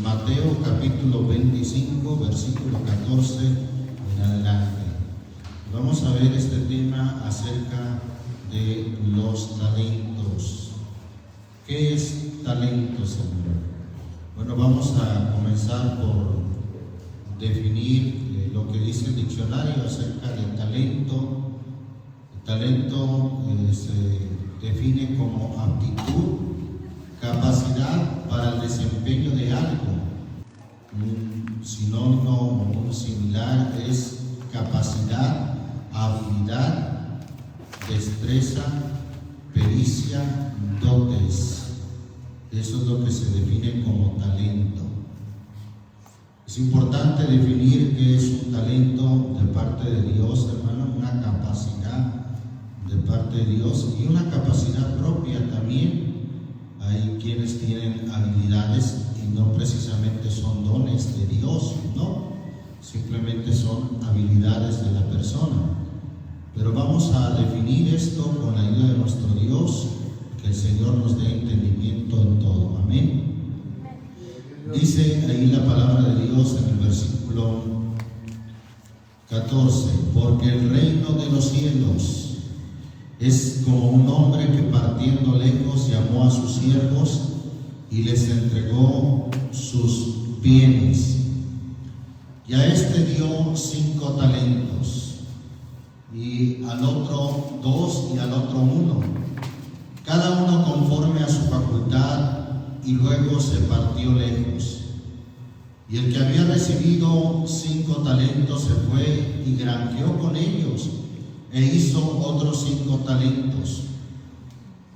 Mateo capítulo 25, versículo 14 en adelante. Vamos a ver este tema acerca de los talentos. ¿Qué es talento, Señor? Bueno, vamos a comenzar por definir lo que dice el diccionario acerca del talento. El talento se define como aptitud, capacidad para el desempeño de algo. Un sinónimo o un similar es capacidad, habilidad, destreza, pericia, dotes. Eso es lo que se define como talento. Es importante definir qué es un talento de parte de Dios, hermano, una capacidad de parte de Dios y una capacidad propia también. Hay quienes tienen habilidades y no precisamente son dones de Dios, no, simplemente son habilidades de la persona. Pero vamos a definir esto con la ayuda de nuestro Dios, que el Señor nos dé entendimiento en todo. Amén. Dice ahí la palabra de Dios en el versículo 14: porque el reino de los cielos es como un hombre que partiendo lejos llamó a sus siervos y les entregó sus bienes. Y a este dio 5 talentos, y al otro 2, y al otro 1, cada uno conforme a su facultad, y luego se partió lejos. Y el que había recibido 5 talentos se fue y granjeó con ellos, e hizo otros 5 talentos.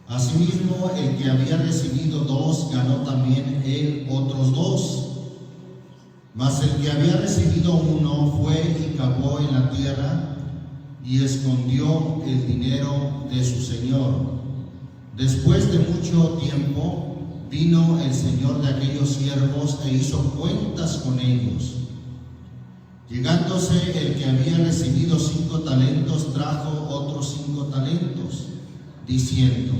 Asimismo, el que había recibido 2 ganó también él otros 2. Mas el que había recibido 1 fue y cavó en la tierra y escondió el dinero de su señor. Después de mucho tiempo vino el señor de aquellos siervos e hizo cuentas con ellos. Llegándose el que había recibido 5 talentos, trajo otros 5 talentos, diciendo: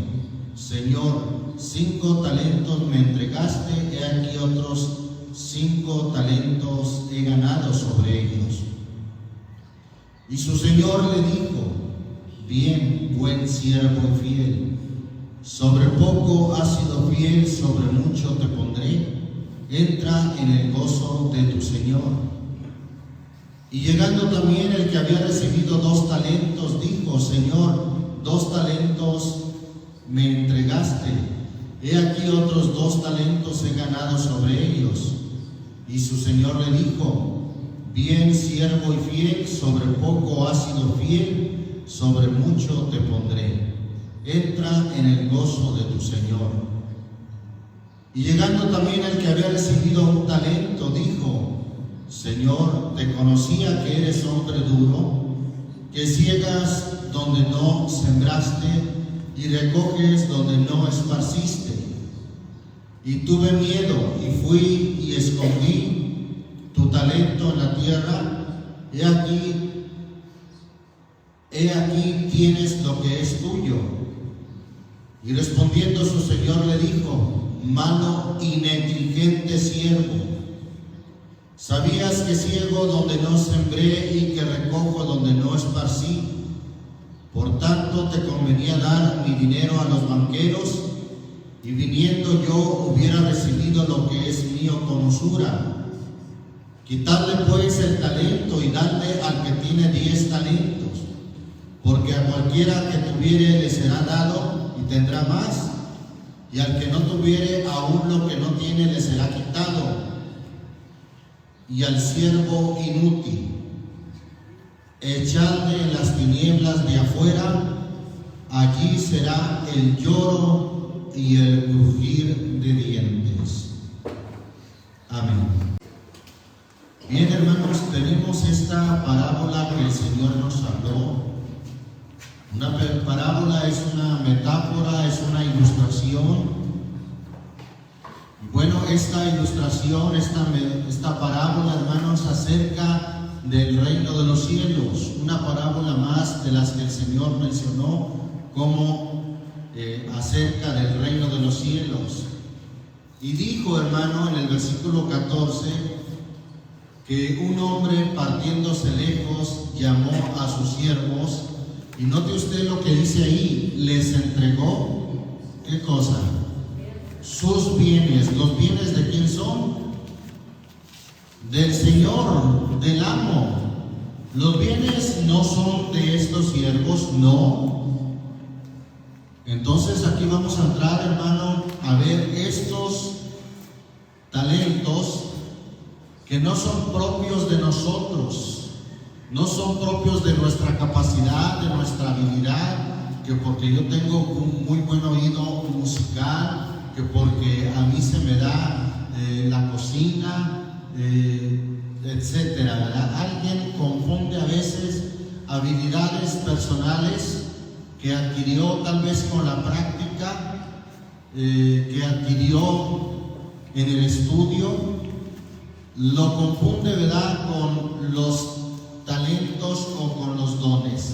Señor, 5 talentos me entregaste, he aquí otros 5 talentos he ganado sobre ellos. Y su señor le dijo: bien, buen siervo y fiel, sobre poco has sido fiel, sobre mucho te pondré, entra en el gozo de tu señor. Y llegando también el que había recibido 2 talentos, dijo: Señor, 2 talentos me entregaste, he aquí otros 2 talentos he ganado sobre ellos. Y su señor le dijo: bien, siervo y fiel, sobre poco has sido fiel, sobre mucho te pondré, entra en el gozo de tu señor. Y llegando también el que había recibido 1 talento, dijo: Señor, te conocía que eres hombre duro, que ciegas donde no sembraste y recoges donde no esparciste. Y tuve miedo y fui y escondí tu talento en la tierra. He aquí tienes lo que es tuyo. Y respondiendo su señor le dijo: malo y negligente siervo, ¿sabías que ciego donde no sembré y que recojo donde no esparcí? Por tanto te convenía dar mi dinero a los banqueros, y viniendo yo hubiera recibido lo que es mío con usura. Quitadle pues el talento y dadle al que tiene 10 talentos, porque a cualquiera que tuviere le será dado y tendrá más, y al que no tuviere aún lo que no tiene le será quitado. Y al siervo inútil echadle en las tinieblas de afuera, allí será el lloro y el crujir de dientes. Amén. Bien, hermanos, tenemos esta parábola que el Señor nos habló. Una parábola es una metáfora, es una ilustración. Bueno, esta ilustración, esta parábola, hermanos, acerca del reino de los cielos, una parábola más de las que el Señor mencionó como acerca del reino de los cielos. Y dijo, hermano, en el versículo 14, que un hombre partiéndose lejos llamó a sus siervos, y note usted lo que dice ahí, les entregó, ¿qué cosa? Sus bienes. ¿Los bienes de quién son? Del Señor, del amo. Los bienes no son de estos siervos, no. Entonces aquí vamos a entrar, hermano, a ver estos talentos que no son propios de nosotros, no son propios de nuestra capacidad, de nuestra habilidad, que porque yo tengo un muy buen oído musical, que porque a mí se me da la cocina, etcétera, ¿verdad? Alguien confunde a veces habilidades personales que adquirió tal vez con la práctica, que adquirió en el estudio, lo confunde, ¿verdad?, con los talentos o con los dones.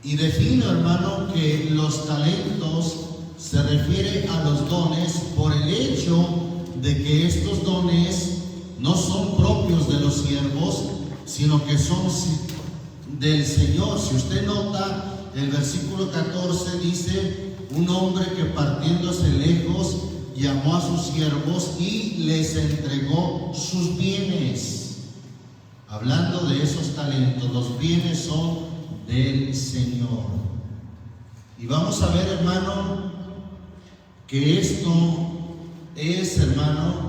Y defino, hermano, que los talentos se refiere a los dones por el hecho de que estos dones no son propios de los siervos, sino que son del Señor. Si usted nota, el versículo 14 dice, un hombre que partiéndose lejos llamó a sus siervos y les entregó sus bienes. Hablando de esos talentos, los bienes son del Señor. Y vamos a ver, hermano, que esto es, hermano,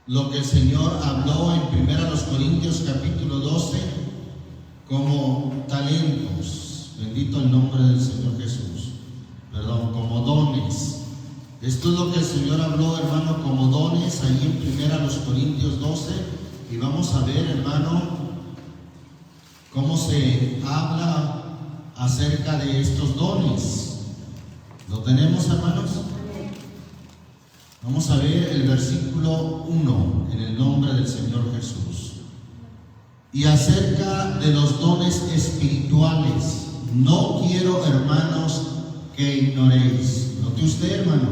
lo que el Señor habló en 1 Corintios capítulo 12 como talentos. Bendito el nombre del Señor Jesús. Perdón, como dones. Esto es lo que el Señor habló, hermano, como dones ahí en 1 Corintios 12. Y vamos a ver, hermano, cómo se habla acerca de estos dones. ¿Lo tenemos, hermanos? Vamos a ver el versículo 1 en el nombre del Señor Jesús. Y acerca de los dones espirituales, no quiero, hermanos, que ignoréis. Note usted, hermano,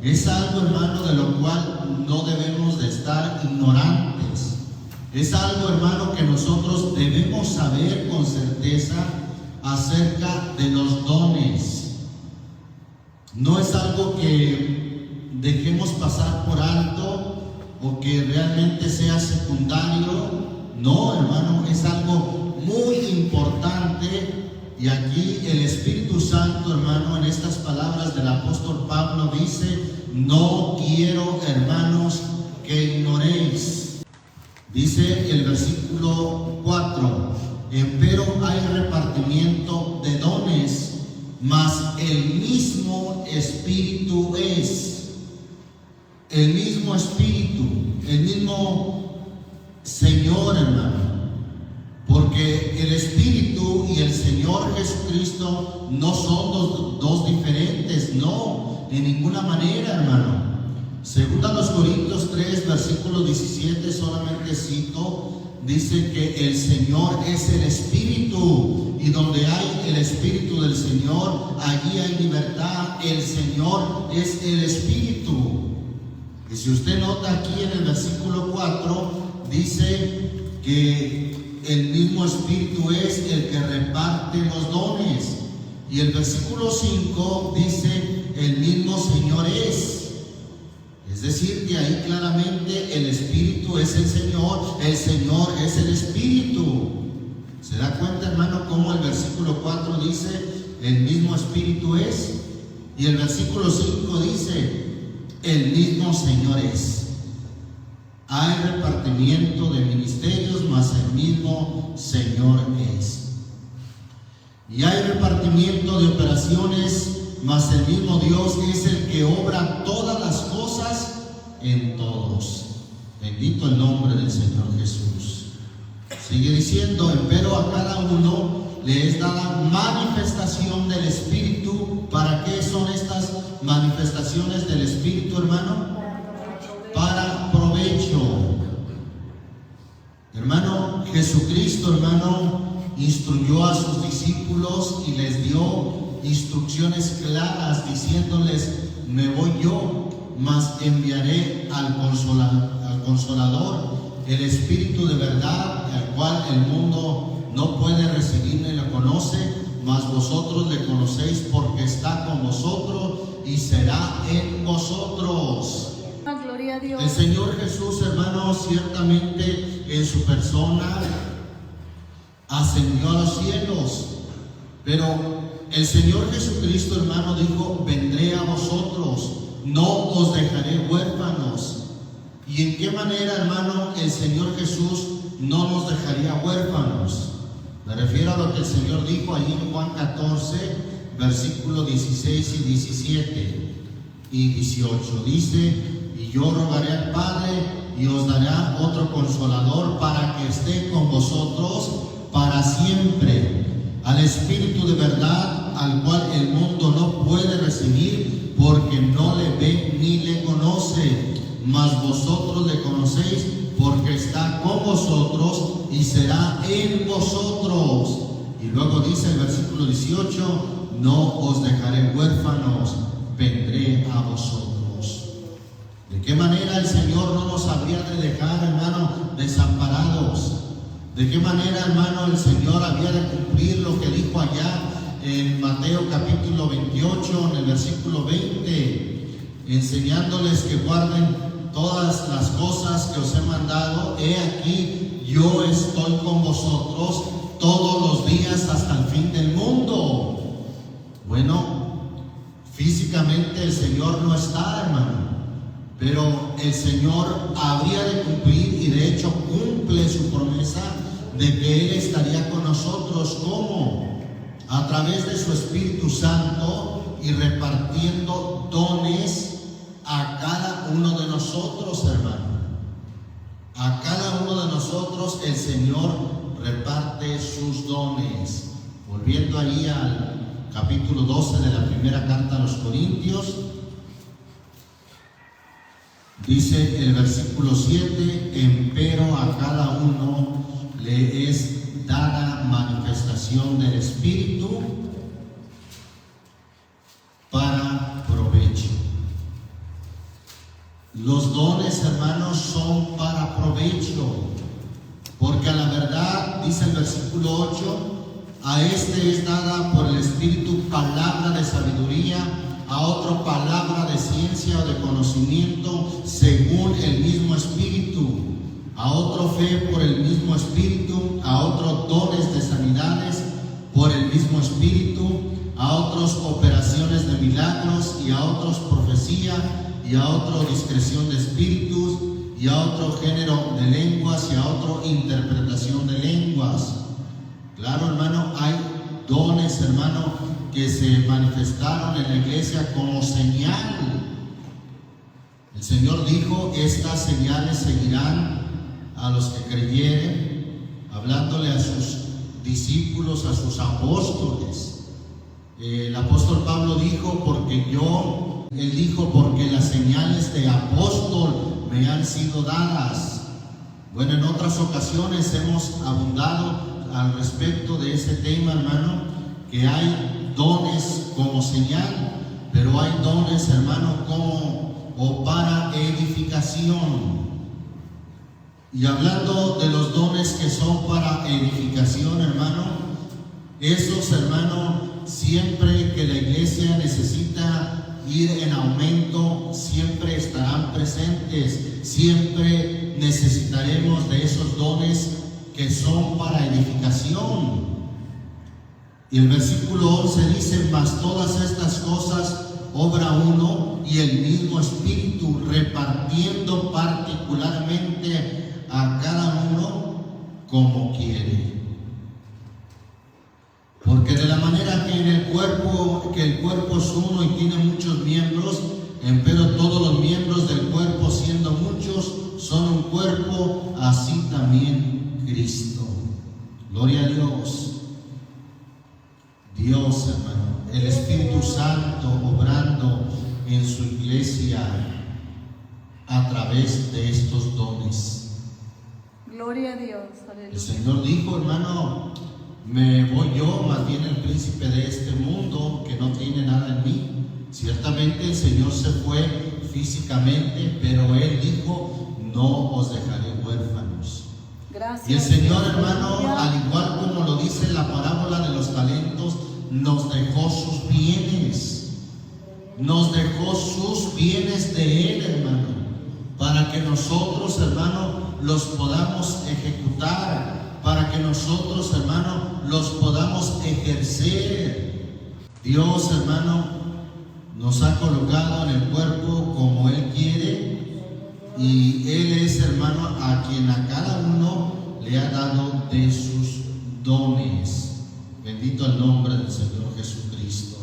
es algo, hermano, de lo cual no debemos de estar ignorantes. Es algo, hermano, que nosotros debemos saber con certeza acerca de los dones. No es algo que dejemos pasar por alto o que realmente sea secundario. No, hermano, es algo muy importante. Y aquí el Espíritu Santo, hermano, en estas palabras del apóstol Pablo dice, no quiero, hermanos, que ignoréis. Dice el versículo 4, empero hay repartimiento de dones, mas el mismo Espíritu es. El mismo Espíritu, el mismo Señor, hermano. Porque el Espíritu y el Señor Jesucristo no son dos diferentes, no, de ninguna manera, hermano. Según a los Corintios 3, versículo 17, solamente cito, dice que el Señor es el Espíritu, y donde hay el Espíritu del Señor, allí hay libertad. El Señor es el Espíritu. Y si usted nota aquí en el versículo 4, dice que el mismo Espíritu es el que reparte los dones. Y el versículo 5 dice, el mismo Señor es. Es decir, que ahí claramente el Espíritu es el Señor es el Espíritu. ¿Se da cuenta, hermano, cómo el versículo 4 dice, el mismo Espíritu es? Y el versículo 5 dice, el mismo Señor es. Hay repartimiento de ministerios, mas el mismo Señor es. Y hay repartimiento de operaciones, mas el mismo Dios es el que obra todas las cosas en todos. Bendito el nombre del Señor Jesús. Sigue diciendo, empero a cada uno le es dada manifestación del Espíritu. ¿Para qué son estas manifestaciones del Espíritu, hermano? Para provecho. Hermano, Jesucristo, hermano, instruyó a sus discípulos y les dio instrucciones claras diciéndoles me voy yo, mas enviaré al Consolador, el Espíritu de verdad, el cual el mundo no puede recibir ni lo conoce, mas vosotros le conocéis porque está con vosotros y será en vosotros. Gloria a Dios. El Señor Jesús, hermanos, ciertamente en su persona ascendió a los cielos, pero el Señor Jesucristo, hermano, dijo: vendré a vosotros, no os dejaré huérfanos. ¿Y en qué manera, hermano, el Señor Jesús no nos dejaría huérfanos? Me refiero a lo que el Señor dijo allí en Juan 14, versículos 16 y 17 y 18. Dice: y yo rogaré al Padre y os dará otro Consolador para que esté con vosotros para siempre, al Espíritu de verdad, al cual el mundo no puede recibir porque no le ve ni le conoce, mas vosotros le conocéis porque está con vosotros y será en vosotros. Y luego dice el versículo 18: no os dejaré huérfanos, vendré a vosotros. ¿De qué manera el Señor no nos habría de dejar, hermano, desamparados? ¿De qué manera, hermano, el Señor había de cumplir lo que dijo allá en Mateo capítulo 28, en el versículo 20, enseñándoles que guarden todas las cosas que os he mandado? He aquí, yo estoy con vosotros todos los días hasta el fin del mundo. Bueno, físicamente el Señor no está, hermano, pero el Señor habría de cumplir, y de hecho cumple su promesa de que Él estaría con nosotros. ¿Cómo? A través de su Espíritu Santo y repartiendo dones a cada uno de nosotros, hermano. A cada uno de nosotros el Señor reparte sus dones. Volviendo ahí al capítulo 12 de la primera carta a los Corintios, dice el versículo 7: empero a cada uno le es dada manifestación del Espíritu para provecho. Los dones, hermanos, son para provecho, porque a la verdad, dice el versículo 8, a este es dada por el Espíritu palabra de sabiduría, a otro palabra de ciencia o de conocimiento según el mismo Espíritu, a otro fe por el mismo Espíritu, a otros dones de sanidades por el mismo Espíritu, a otros operaciones de milagros, y a otros profecía, y a otro discreción de espíritus, y a otro género de lenguas, y a otro interpretación de lenguas. Claro, hermano, hay dones, hermano, que se manifestaron en la iglesia como señal. El Señor dijo: estas señales seguirán a los que creyeren, hablándole a sus discípulos, a sus apóstoles. El apóstol Pablo dijo: él dijo, porque las señales de apóstol me han sido dadas. Bueno, en otras ocasiones hemos abundado al respecto de ese tema, hermano, que hay dones como señal, pero hay dones, hermano, como o para edificación. Y hablando de los dones que son para edificación, hermano, esos, hermano, siempre que la iglesia necesita ir en aumento, siempre estarán presentes. Siempre necesitaremos de esos dones que son para edificación. Y el versículo 11 dice: mas todas estas cosas obra uno y el mismo Espíritu, repartiendo particularmente a cada uno como quiere. Porque de la manera que el cuerpo es uno y tiene muchos miembros, empero todos los miembros del cuerpo, siendo muchos, son un cuerpo, así también Cristo. Gloria a Dios. Dios, hermano, el Espíritu Santo obrando en su iglesia a través de estos dones. Gloria a Dios. Aleluya. El Señor dijo, hermano: me voy yo, más bien el príncipe de este mundo, que no tiene nada en mí, Ciertamente el Señor se fue físicamente, pero Él dijo, no os dejaré huérfanos. Gracias. Y el Señor, hermano, al igual como lo dice la parábola de los talentos, nos dejó sus bienes. Nos dejó sus bienes de Él, hermano, para que nosotros, hermano, los podamos ejecutar, para que nosotros, hermano, los podamos ejercer. Dios, hermano, nos ha colocado en el cuerpo como Él quiere, y Él es, hermano, a quien a cada uno le ha dado de sus dones. Bendito el nombre del Señor Jesucristo.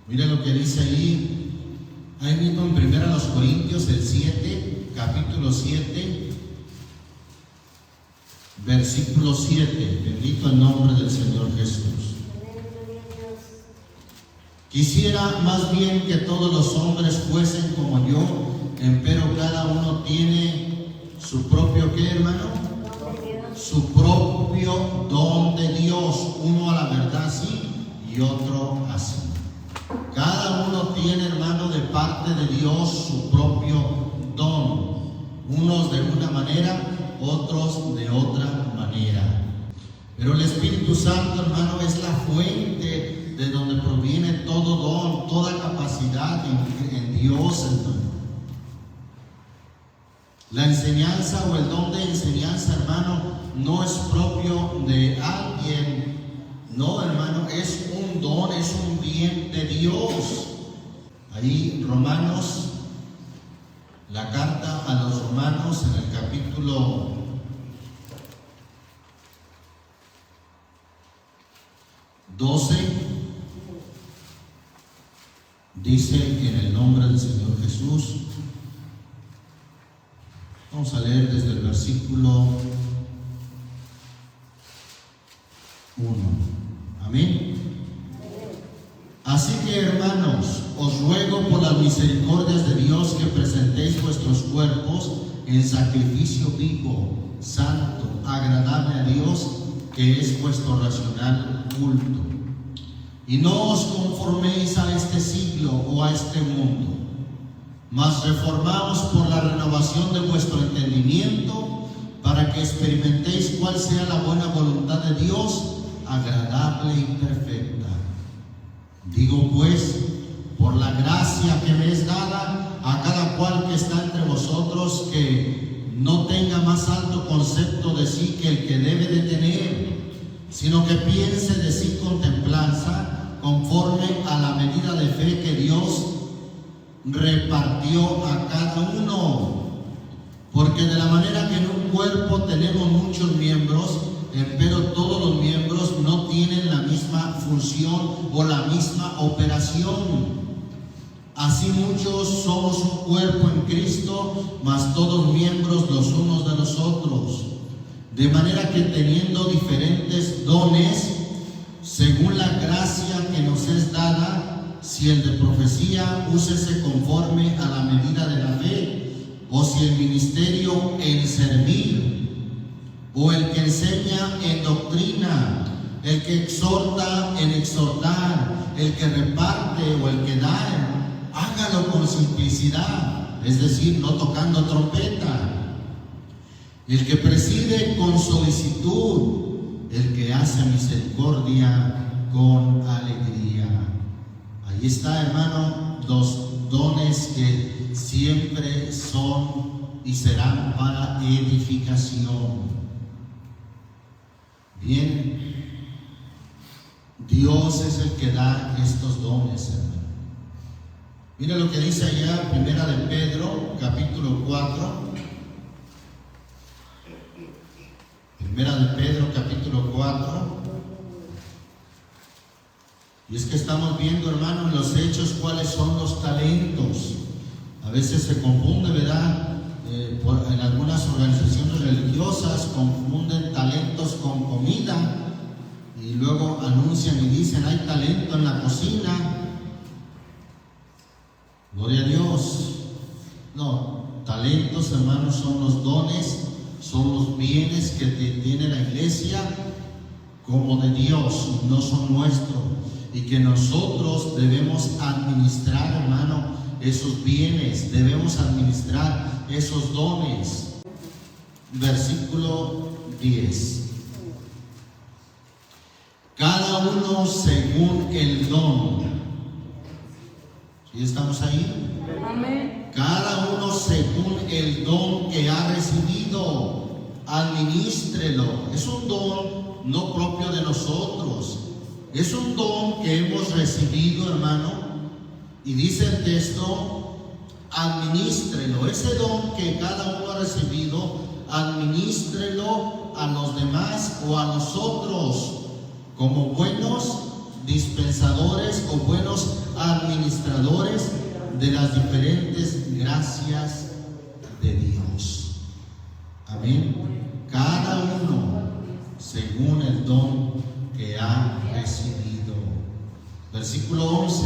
Mire lo que dice ahí mismo en 1 Corintios, el 7, capítulo 7, versículo 7. Bendito el nombre del Señor Jesús. Quisiera más bien que todos los hombres fuesen como yo, empero cada uno tiene su propio, ¿qué, hermano? Su propio don de Dios, uno a la verdad así y otro así. Cada uno tiene, hermano, de parte de Dios su propio don, unos de una manera, otros de otra manera. Pero el Espíritu Santo, hermano, es la fuente de donde proviene todo don, toda capacidad en Dios, hermano. La enseñanza o el don de enseñanza, hermano, no es propio de alguien. No, hermano, es un don, es un bien de Dios. Ahí Romanos, la carta a los Romanos en el capítulo 12, dice en el nombre del Señor Jesús. Vamos a leer desde el versículo 1. Amén. Así que, hermanos, os ruego por las misericordias de Dios que presentéis vuestros cuerpos en sacrificio vivo, santo, agradable a Dios, que es vuestro racional culto. Y no os conforméis a este siglo o a este mundo, mas reformaos por la renovación de vuestro entendimiento, para que experimentéis cuál sea la buena voluntad de Dios, agradable y perfecta. Digo pues, por la gracia que me es dada, a cada cual que está entre vosotros, que no tenga más alto concepto de sí que el que debe de tener, sino que piense de sí con templanza, conforme a la medida de fe que Dios repartió a cada uno. Porque de la manera que en un cuerpo tenemos muchos miembros, pero todos los miembros no tienen la misma función o la misma operación. Así muchos somos un cuerpo en Cristo, mas todos miembros los unos de los otros. De manera que teniendo diferentes dones, según la gracia que nos es dada, si el de profecía, úsese conforme a la medida de la fe, o si el ministerio en servir, o el que enseña en doctrina, el que exhorta en exhortar, el que reparte o el que da, hágalo con simplicidad, es decir, no tocando trompeta. El que preside con solicitud, el que hace misericordia con alegría. Ahí está, hermano, los dones que siempre son y serán para edificación. Bien, Dios es el que da estos dones, hermano. Mira lo que dice allá, 1 de Pedro, capítulo 4. 1 de Pedro, capítulo 4. Y es que estamos viendo, hermano, en los hechos cuáles son los talentos. A veces se confunde, ¿verdad? En algunas organizaciones religiosas confunden talentos con comida y luego anuncian y dicen hay talento en la cocina. Gloria a Dios. No, talentos, hermanos, son los dones, son los bienes que tiene la iglesia como de Dios, no son nuestros. y que nosotros debemos administrar, hermano, esos bienes, debemos administrar esos dones. Versículo 10. Cada uno según el don. ¿Sí estamos ahí? Amén. Cada uno según el don que ha recibido, administrelo. Es un don no propio de nosotros. Es un don que hemos recibido, hermano. Y dice el texto, administrelo. Ese don que cada uno ha recibido, administrelo a los demás o a nosotros como buenos dispensadores o buenos administradores de las diferentes gracias de Dios. Amén. Cada uno según el don que ha recibido. Versículo 11.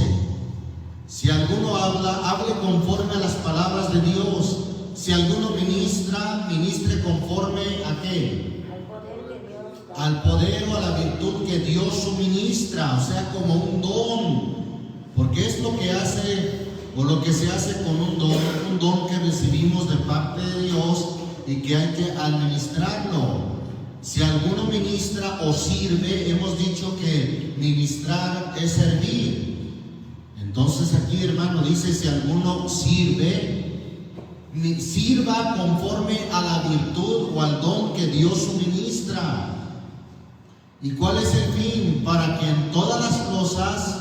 Si alguno habla, hable conforme a las palabras de Dios. Si alguno ministra, ministre conforme a ¿qué? Al poder o a la virtud que Dios suministra, o sea, como un don, porque es lo que hace o lo que se hace con un don que recibimos de parte de Dios y que hay que administrarlo. Si alguno ministra o sirve, hemos dicho que ministrar es servir. Entonces aquí, hermano, dice, si alguno sirve, sirva conforme a la virtud o al don que Dios suministra. ¿Y cuál es el fin? Para que en todas las cosas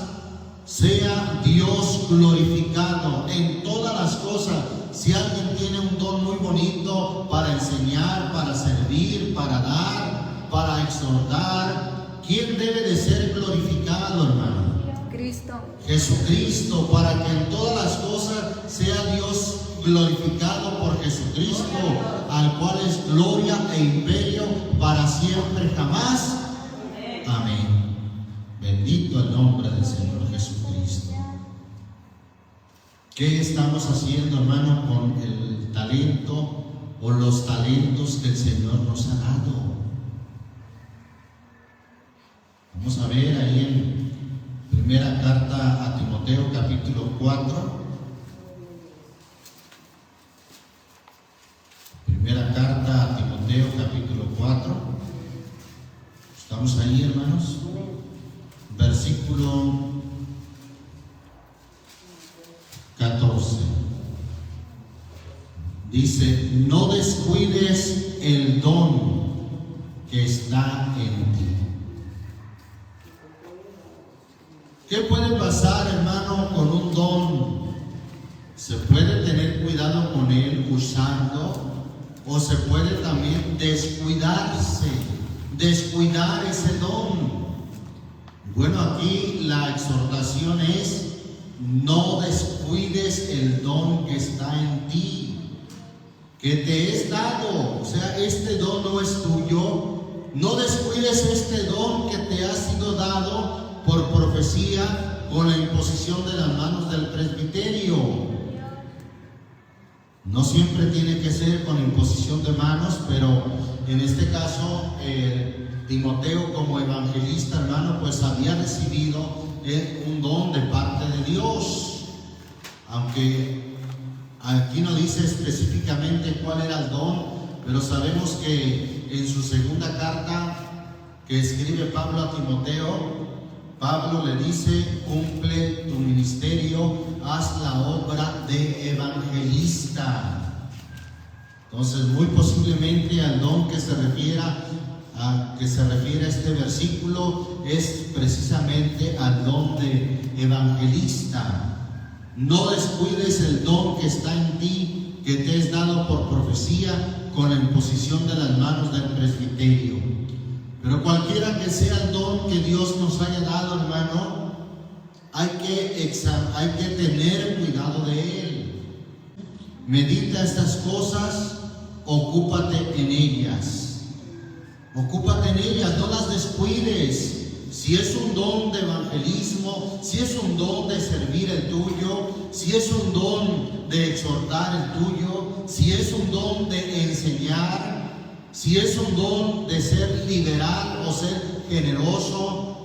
sea Dios glorificado. En todas las cosas. Si alguien tiene un don muy bonito para enseñar, para servir, para dar, para exhortar, ¿quién debe de ser glorificado, hermano? Cristo. Jesucristo, para que en todas las cosas sea Dios glorificado por Jesucristo, al cual es gloria e imperio para siempre jamás. Amén. Bendito el nombre del Señor Jesucristo. ¿Qué estamos haciendo, hermano, con el talento o los talentos que el Señor nos ha dado? Vamos a ver ahí en primera carta a Timoteo, capítulo 4. Primera carta a Timoteo, capítulo 4. ¿Estamos ahí, hermanos? Versículo 14. Dice, no descuides el don que está en ti. ¿Qué puede pasar, hermano, con un don? Se puede tener cuidado con él usando, o se puede también descuidar ese don. Bueno, aquí la exhortación es, no descuides el don que está en ti, que te es dado. O sea, este don no es tuyo. No descuides este don que te ha sido dado por profecía con la imposición de las manos del presbiterio. No siempre tiene que ser con imposición de manos, pero en este caso Timoteo, como evangelista, hermano, pues había recibido un don de parte de Dios, aunque aquí no dice específicamente cuál era el don, pero sabemos que en su segunda carta que escribe Pablo a Timoteo, Pablo le dice, cumple tu ministerio, haz la obra de evangelista. Entonces, muy posiblemente al don que se refiere a este versículo es precisamente al don de evangelista. No descuides el don que está en ti, que te es dado por profecía con la imposición de las manos del presbiterio. Pero cualquiera que sea el don que Dios nos haya dado, hermano, hay que tener cuidado de él. Medita estas cosas, ocúpate en ellas. Ocúpate en ellas, no las descuides. Si es un don de evangelismo, si es un don de servir el tuyo, si es un don de exhortar el tuyo, si es un don de enseñar, si es un don de ser liberal o ser generoso,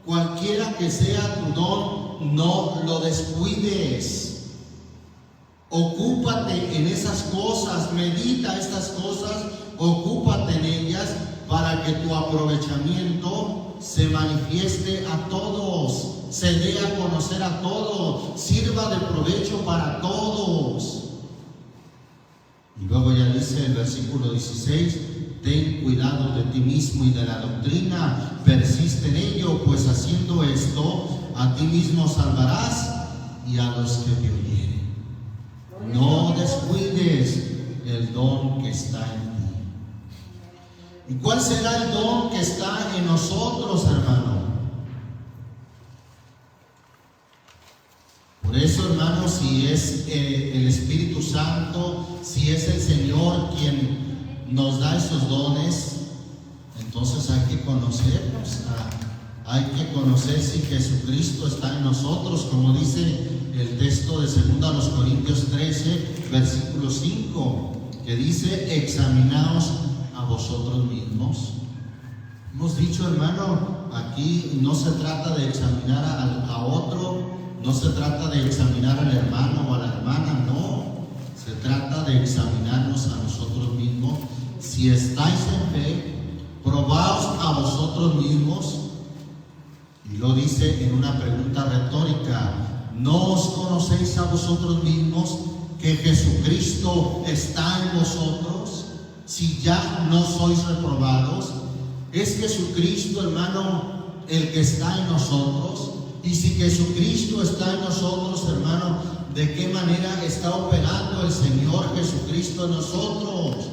Cualquiera que sea tu don, no lo descuides. Ocúpate en esas cosas, medita estas cosas, ocúpate en ellas para que tu aprovechamiento se manifieste a todos, se dé a conocer a todos, sirva de provecho para todos. Y luego ya dice el versículo 16, ten cuidado de ti mismo y de la doctrina, persiste en ello, pues haciendo esto, a ti mismo salvarás y a los que te oyeren. No descuides el don que está en ti. ¿Y cuál será el don que está en nosotros, hermano? Por eso, hermano, si es el Espíritu Santo, si es el Señor quien nos da esos dones, entonces hay que conocerlos. Hay que conocer si Jesucristo está en nosotros, como dice el texto de 2 Corintios 13, versículo 5, que dice, examinaos a vosotros mismos. Hemos dicho, hermano, aquí no se trata de examinar a otro, no se trata de examinar al hermano o a la hermana, no. Se trata de examinarnos a nosotros mismos. Si estáis en fe, probaos a vosotros mismos. Y lo dice en una pregunta retórica. ¿No os conocéis a vosotros mismos que Jesucristo está en vosotros? Si ya no sois reprobados, es Jesucristo, hermano, el que está en nosotros. Y si Jesucristo está en nosotros, hermano, ¿de qué manera está operando el Señor Jesucristo en nosotros?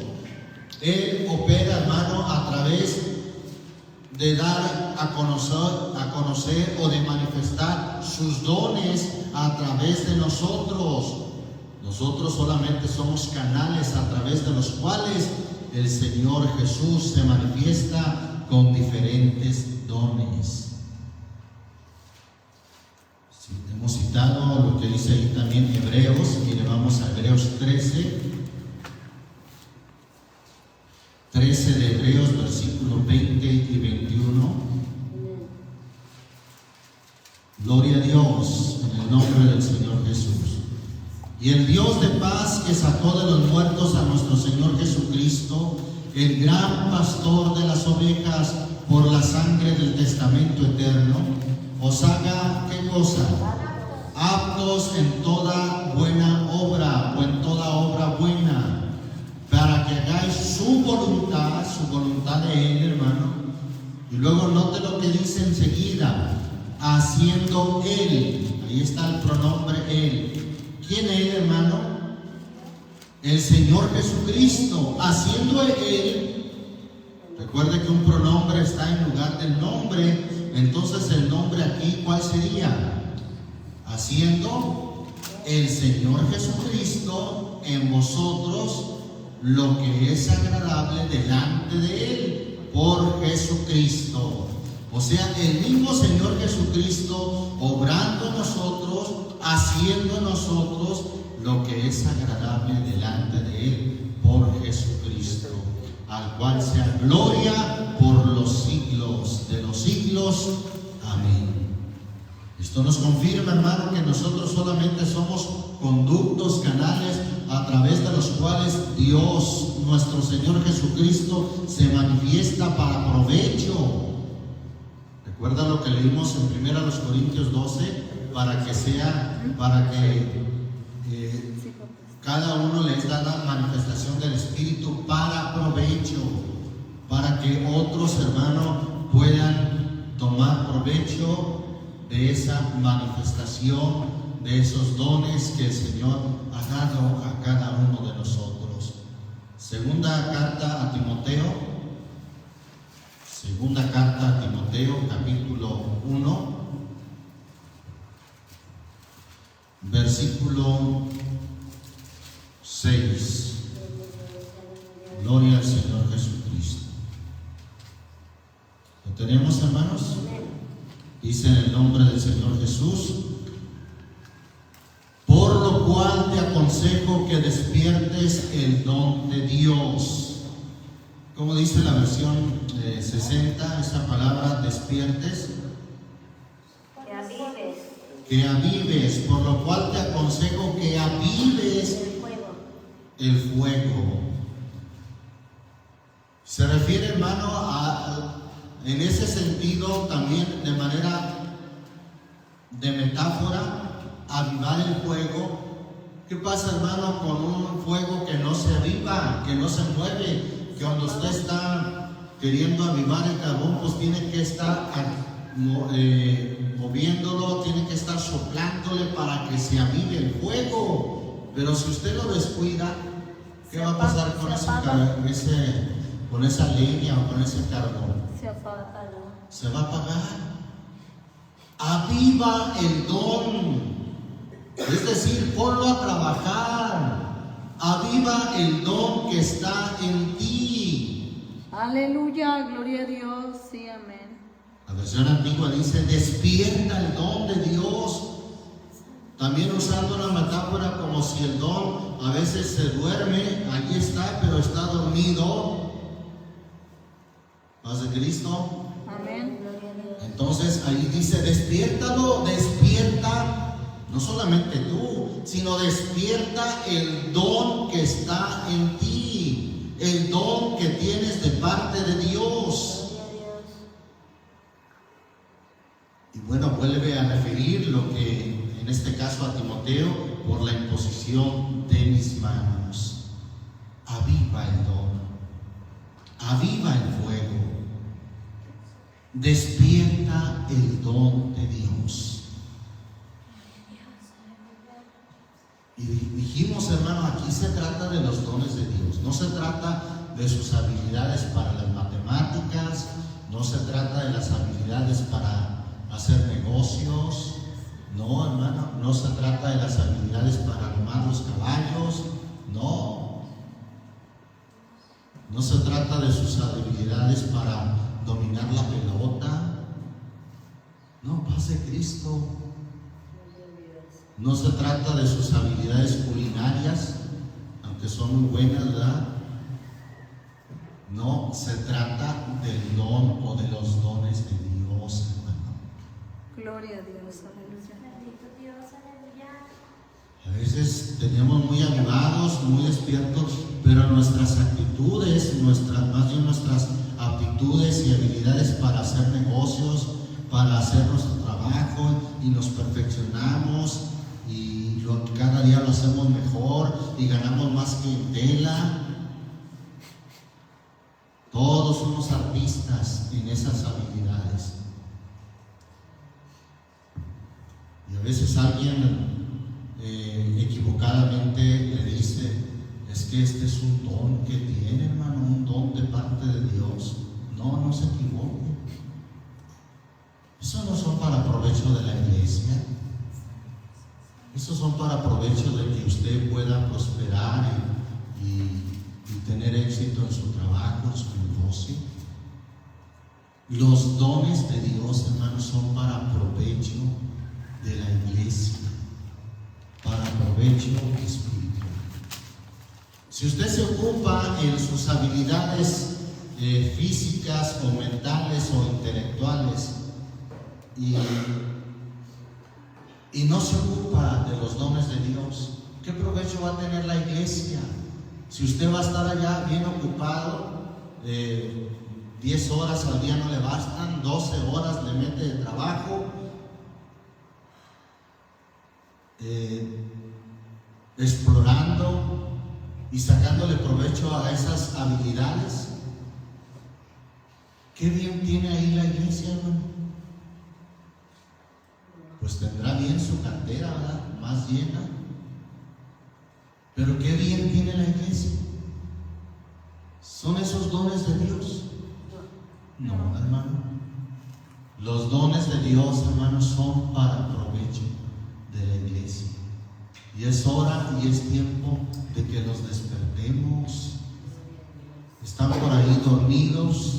Él opera, hermano, a través de dar a conocer o de manifestar sus dones a través de nosotros. Nosotros solamente somos canales a través de los cuales el Señor Jesús se manifiesta con diferentes dones. Hemos citado lo que dice ahí también Hebreos. Mire, vamos a Hebreos 13 de Hebreos, versículos 20 y 21. Gloria a Dios en el nombre del Señor Jesús. Y el Dios de paz, que sacó de los muertos a nuestro Señor Jesucristo, el gran pastor de las ovejas, por la sangre del testamento eterno, os haga, ¿qué cosa? Aptos en toda buena obra, o en toda obra buena, para que hagáis su voluntad de Él, hermano. Y luego note lo que dice enseguida, haciendo Él. Ahí está el pronombre Él. ¿Quién es Él, hermano? El Señor Jesucristo. Haciendo Él. Recuerde que un pronombre está en lugar del nombre. Entonces el nombre aquí, ¿cuál sería? Haciendo el Señor Jesucristo en vosotros lo que es agradable delante de Él, por Jesucristo. O sea, el mismo Señor Jesucristo obrando en nosotros, haciendo en nosotros lo que es agradable delante de Él, por Jesucristo, al cual sea gloria por los siglos de los siglos. Amén. Esto nos confirma, hermano, que nosotros solamente somos conductos, canales a través de los cuales Dios, nuestro Señor Jesucristo, se manifiesta para provecho. Recuerda lo que leímos en 1 Corintios 12, para que cada uno les da la manifestación del Espíritu para provecho, para que otros, hermanos, puedan tomar provecho de esa manifestación, de esos dones que el Señor ha dado a cada uno de nosotros. Segunda carta a Timoteo, capítulo 1, versículo 6. Gloria al Señor Jesucristo. ¿Lo tenemos, hermanos? Dice en el nombre del Señor Jesús: por lo cual te aconsejo que despiertes el don de Dios. Como dice la versión 60, esta palabra despiertes, que avives, por lo cual te aconsejo que avives el fuego. Se refiere, hermano, en ese sentido también de manera de metáfora, avivar el fuego. ¿Qué pasa, hermano, con un fuego que no se aviva, que no se mueve? Que cuando usted está queriendo avivar el carbón, pues tiene que estar moviéndolo, tiene que estar soplándole para que se avive el fuego. Pero si usted lo descuida, ¿qué va a pasar con esa leña o con ese carbón? Se va a apagar. Aviva el don, es decir, ponlo a trabajar. Aviva el don que está en ti. Aleluya, gloria a Dios, sí, amén. La versión antigua dice: despierta el don de Dios. También usando una metáfora como si el don a veces se duerme, allí está, pero está dormido. Paz de Cristo. Amén. Entonces ahí dice: despiértalo, despierta, no solamente tú, sino despierta el don que está en ti, el don que tienes de parte de Dios. Y bueno, vuelve a referir lo que en este caso a Timoteo: por la imposición de mis manos. Aviva el don, aviva el fuego, despierta el don de Dios. Y dijimos, hermano, aquí se trata de los dones de Dios, no se trata de sus habilidades para las matemáticas, no se trata de las habilidades para hacer negocios, no, hermano, no se trata de las habilidades para domar los caballos, no se trata de sus habilidades para dominar la pelota, no, paz de Cristo. No se trata de sus habilidades culinarias, aunque son muy buenas, ¿verdad? No, se trata del don o de los dones de Dios, hermano. Gloria a Dios, aleluya. A veces tenemos muy avivados, muy despiertos, pero nuestras actitudes, más bien nuestras aptitudes y habilidades para hacer negocios, para hacer nuestro trabajo, y nos perfeccionamos, y cada día lo hacemos mejor y ganamos más clientela. Todos somos artistas en esas habilidades. Y a veces alguien equivocadamente le dice: es que este es un don que tiene, hermano, un don de parte de Dios. No se equivoque. Esos no son para provecho de la iglesia. Esos son para provecho de que usted pueda prosperar y tener éxito en su trabajo, en su negocio. Los dones de Dios, hermanos, son para provecho de la iglesia, para provecho espiritual. Si usted se ocupa en sus habilidades físicas o mentales o intelectuales y no se ocupa de los dones de Dios, ¿qué provecho va a tener la iglesia? Si usted va a estar allá bien ocupado, 10 horas al día no le bastan, 12 horas le mete de trabajo, explorando y sacándole provecho a esas habilidades. ¿Qué bien tiene ahí la iglesia, hermano? Pues tendrá bien su cartera, ¿verdad? Más llena. Pero ¿qué bien tiene la iglesia? ¿Son esos dones de Dios? No, hermano. Los dones de Dios, hermano, son para provecho de la iglesia. Y es hora y es tiempo de que los despertemos. Están por ahí dormidos.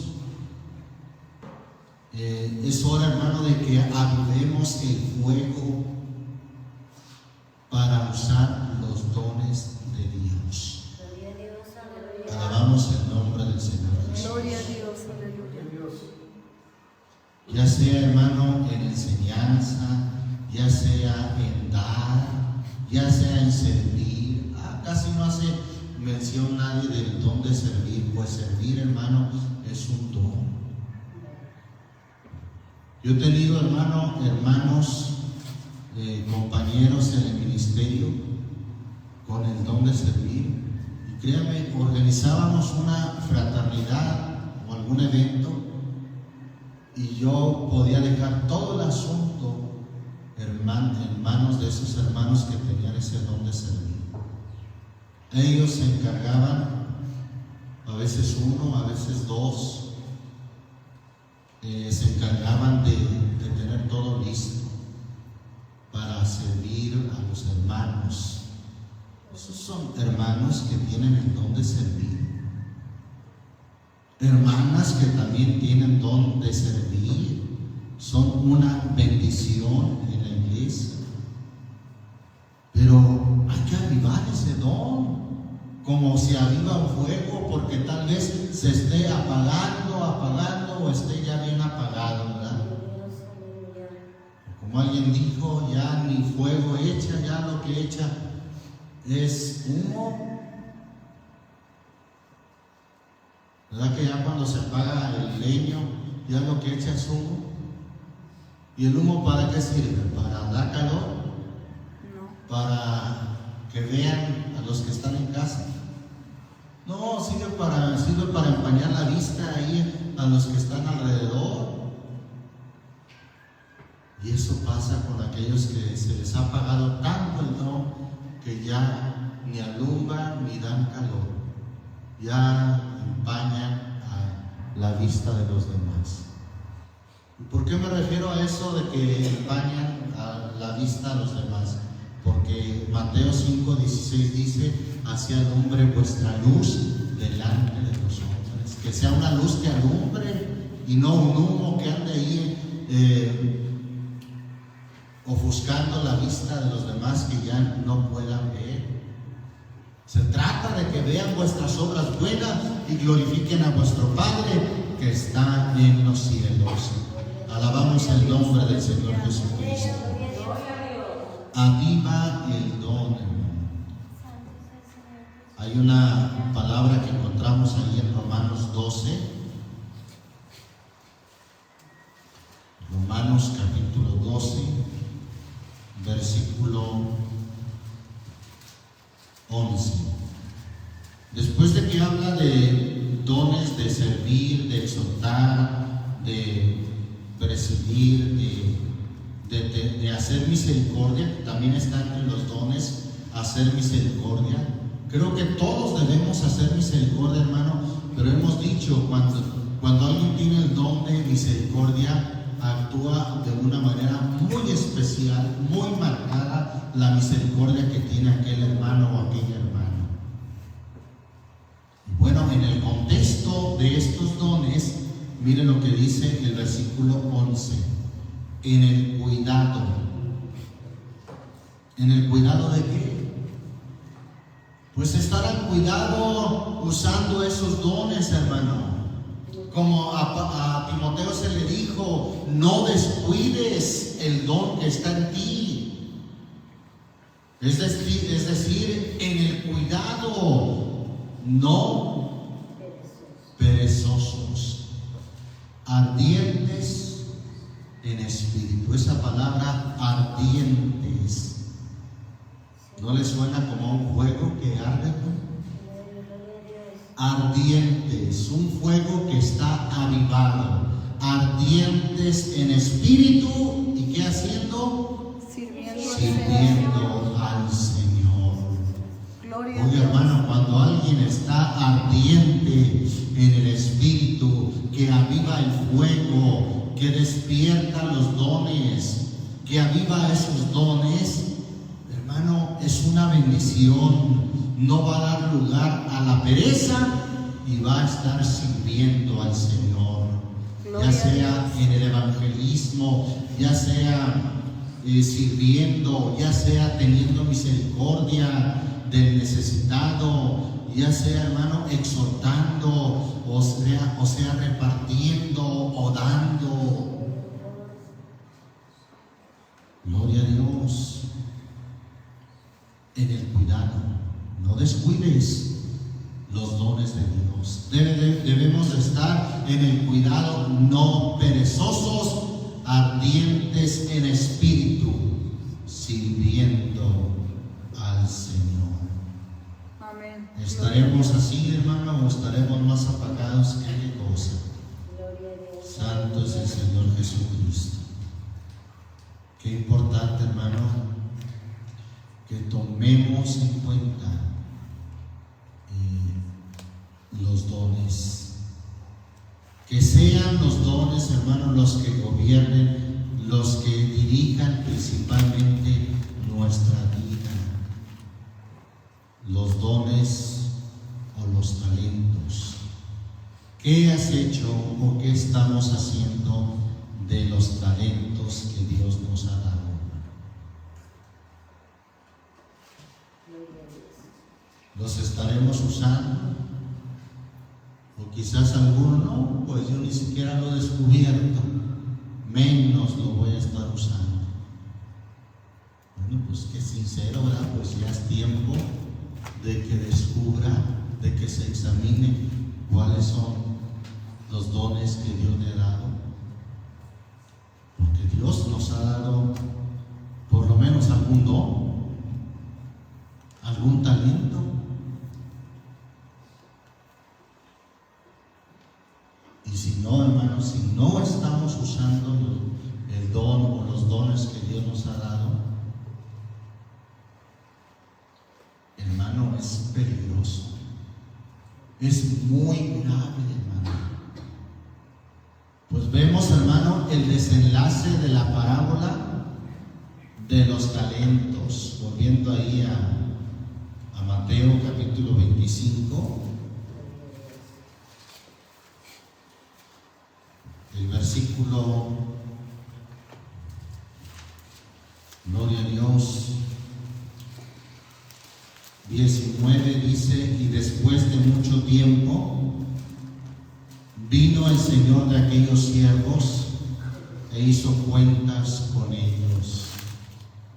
Es hora, hermano, de que avivemos el fuego para usar los dones de Dios. Alabamos el nombre del Señor Jesús. Gloria a Dios, aleluya. Ya sea, hermano, en enseñanza, ya sea ya sea en servir. Casi no hace mención nadie del don de servir, pues servir, hermano, es un don. Yo he tenido, hermanos, compañeros en el ministerio con el don de servir, y créanme, organizábamos una fraternidad o algún evento y yo podía dejar todo el asunto en manos de esos hermanos que tenían ese don de servir. Ellos se encargaban, a veces uno, a veces dos, se encargaban de tener todo listo para servir a los hermanos. Esos son hermanos que tienen el don de servir. Hermanas que también tienen don de servir. Son una bendición en la iglesia. Pero hay que avivar ese don, como se aviva un fuego, porque tal vez se esté apagando o esté ya bien apagado, ¿verdad? Como alguien dijo, ya ni fuego echa, ya lo que echa es humo. ¿Verdad que ya cuando se apaga el leño, ya lo que echa es humo? ¿Y el humo para qué sirve? ¿Para dar calor? No. ¿Para que vean a los que están en casa? No, sirve para empañar la vista ahí a los que están alrededor. Y eso pasa con aquellos que se les ha apagado tanto el don que ya ni alumbran ni dan calor, ya empañan a la vista de los demás. ¿Y por qué me refiero a eso de que empañan a la vista a los demás? Porque Mateo 5:16 dice: así alumbre vuestra luz delante de los hombres. Que sea una luz que alumbre y no un humo que ande ahí ofuscando la vista de los demás que ya no puedan ver. Se trata de que vean vuestras obras buenas y glorifiquen a vuestro Padre que está en los cielos. Alabamos el nombre del Señor Jesucristo. Aviva el don, hermano. Hay una palabra que encontramos ahí en Romanos 12. Romanos capítulo 12, versículo 11. Después de que habla de dones de servir, de exhortar, de presidir, de hacer misericordia, también está entre los dones hacer misericordia. Creo que todos debemos hacer misericordia, hermano, pero hemos dicho, cuando alguien tiene el don de misericordia, actúa de una manera muy especial, muy marcada, la misericordia que tiene aquel hermano o aquella hermana. Y bueno, en el contexto de estos dones, miren lo que dice el versículo 11. En el cuidado. ¿En el cuidado de qué? Pues estar al cuidado usando esos dones, hermano. Como a Timoteo se le dijo: no descuides el don que está en ti. Es decir, en el cuidado, no perezosos, ardientes en espíritu. Esa palabra ardientes, ¿no le suena como a un fuego que arde? Ardientes, un fuego que está avivado, ardientes en espíritu. ¿Y qué haciendo? Sirviendo al Señor. Gloria. Oye, hermano, cuando alguien está ardiente en el espíritu, que aviva el fuego, que despierta los dones, que aviva esos dones, hermano, es una bendición. No va a dar lugar a la pereza y va a estar sirviendo al Señor. Ya sea en el evangelismo, ya sea sirviendo, ya sea teniendo misericordia del necesitado, ya sea, hermano, exhortando, o sea repartiendo o dando. Gloria a Dios. en el cuidado. No descuides los dones de Dios. Debemos estar en el cuidado, no perezosos, ardientes en espíritu, sirviendo al Señor. Amén. ¿Estaremos así, hermano, o estaremos más apagados que qué cosa? Santo es el Señor Jesucristo. Qué importante, hermano, que tomemos en cuenta los dones. Que sean los dones, hermano, los que gobiernen, los que dirijan principalmente nuestra vida. Los dones o los talentos. ¿Qué has hecho o qué estamos haciendo de los talentos que Dios nos ha dado? ¿Los estaremos usando? O quizás alguno no, pues yo ni siquiera lo he descubierto, menos lo voy a estar usando. Bueno, pues que sincero, ¿verdad? Pues ya es tiempo de que descubra, de que se examine cuáles son los dones que Dios le ha dado. Porque Dios nos ha dado por lo menos algún don, algún talento. Y si no, hermanos, si no estamos usando el don o los dones que Dios nos ha dado, hermano, es peligroso. Es muy grave, hermano. Pues vemos, hermano, el desenlace de la parábola de los talentos. Volviendo ahí a Mateo capítulo 25. El versículo, gloria a Dios, 19 dice: y después de mucho tiempo vino el Señor de aquellos siervos e hizo cuentas con ellos.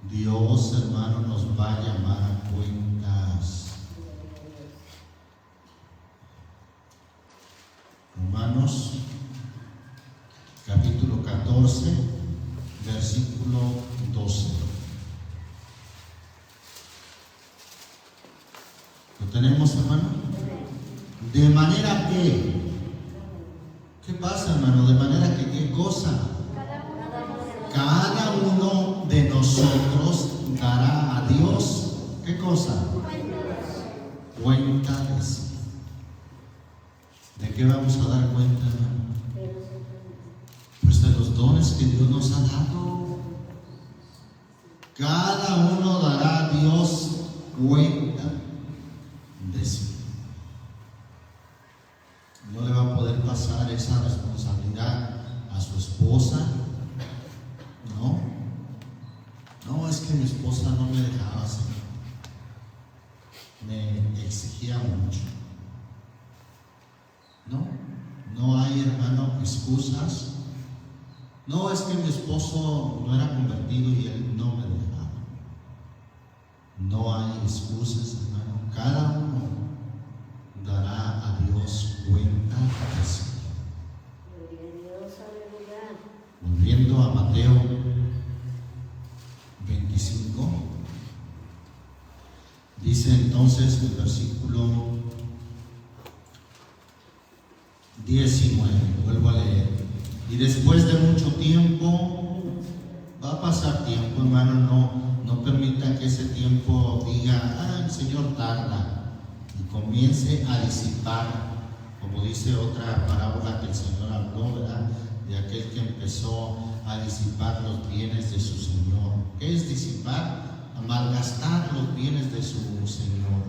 Dios, hermano, nos va a llamar a cuentas. Romanos capítulo 14, versículo 12. ¿Lo tenemos, hermano? De manera que, ¿qué pasa, hermano? De manera que, ¿qué cosa? Cada uno de nosotros dará a Dios, ¿qué cosa? Cuenta de sí. ¿De qué vamos a dar cuenta, hermano? Pues de los dones que Dios nos ha dado. Cada uno dará a Dios cuenta de sí. No le va a poder pasar esa responsabilidad a su esposa. No, es que mi esposa no me dejaba hacer. Me exigía mucho. No hay, hermano, excusas. No, es que mi esposo no era convertido y él no me dejaba. No hay excusas, hermano. Cada uno dará a Dios cuenta de sí. Volviendo a Mateo 25, dice entonces el versículo 19, vuelvo a leer. Y después de mucho tiempo, va a pasar tiempo, hermano, no permita que ese tiempo diga, el Señor tarda, y comience a disipar, como dice otra parábola que el Señor habló, ¿verdad? De aquel que empezó a disipar los bienes de su Señor. ¿Qué es disipar? A malgastar los bienes de su Señor.